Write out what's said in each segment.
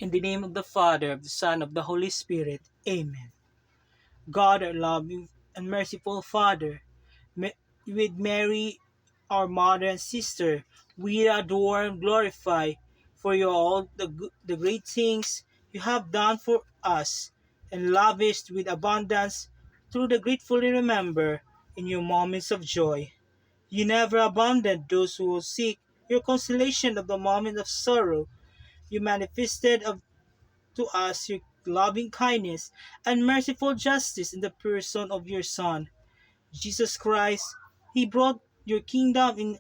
In the name of the Father, of the Son, of the Holy Spirit. Amen. God, our loving and merciful Father, with Mary, our mother and sister, we adore and glorify for you all the great things you have done for us and lavished with abundance through the gratefully remember in your moments of joy. You never abandoned those who seek your consolation of the moment of sorrow. You manifested to us your loving kindness and merciful justice in the person of your Son, Jesus Christ. He brought your kingdom in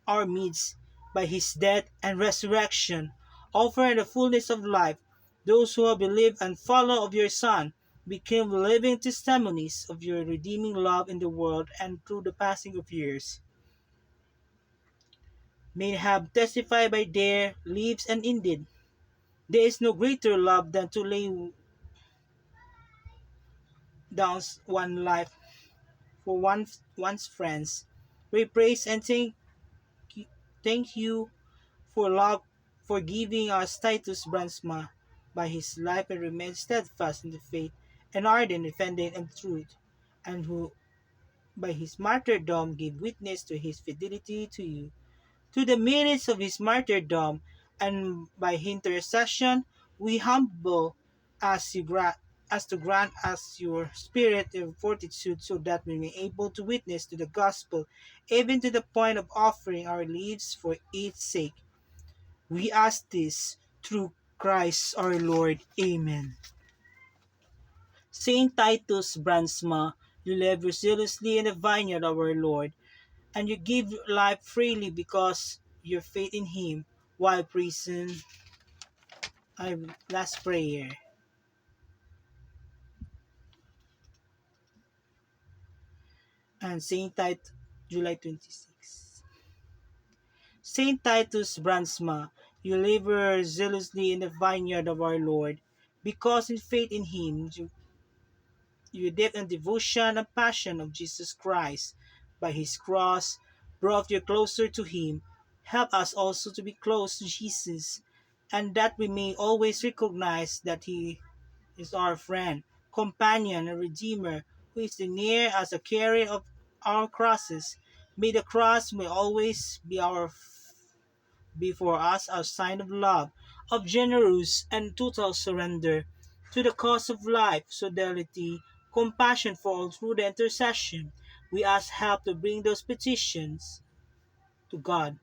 our midst by his death and resurrection, offering the fullness of life. Those who have believed and follow of your Son became living testimonies of your redeeming love in the world and through the passing of years. May have testified by their lives and indeed there is no greater love than to lay down one life for one's friends. We praise and thank you for love for giving us Titus Bransma by his life and remain steadfast in the faith and ardent defending of truth, and who by his martyrdom gave witness to his fidelity to you. To the merits of his martyrdom and by his intercession, we humble as you as to grant us your spirit of fortitude so that we may be able to witness to the gospel even to the point of offering our lives for its sake. We ask this through Christ our Lord. Amen. Saint Titus Bransma, you labor zealously in the vineyard of our Lord, and you give life freely because your faith in him while prison. I last prayer. And Saint Titus, July 26. Saint Titus Bransma, you labor zealously in the vineyard of our Lord, because in faith in him you depth and devotion and passion of Jesus Christ by his cross brought you closer to him. Help us also to be close to Jesus, and that we may always recognize that he is our friend, companion, and redeemer, who is near as a carrier of our crosses. May the cross may always be before us a sign of love, of generous and total surrender to the cause of life, fidelity, compassion for all through the intercession. We ask help to bring those petitions to God,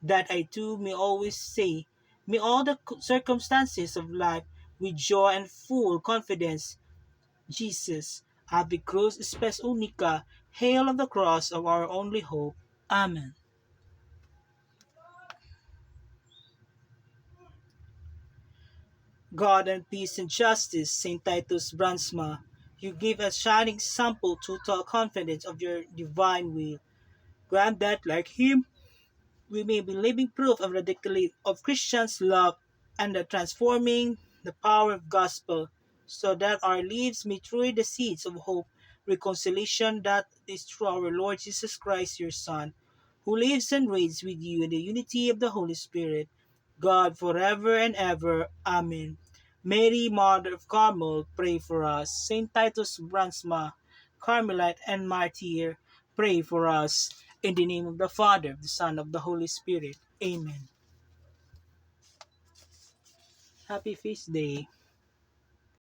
that I too may always say, may all the circumstances of life with joy and full confidence, Jesus, Ave Cruz Spes Unica, hail of the cross of our only hope. Amen. God and peace and justice, Saint Titus Bransma, you give a shining example total confidence of your divine will. Grant that, like him, we may be living proof of radically of Christians' love and the transforming the power of gospel, so that our lives may throw the seeds of hope, reconciliation that is through our Lord Jesus Christ, your Son, who lives and reigns with you in the unity of the Holy Spirit, God forever and ever. Amen. Mary, Mother of Carmel, pray for us. Saint Titus Bransma, Carmelite and Martyr, pray for us. In the name of the Father, of the Son, of the Holy Spirit. Amen. Happy Feast Day.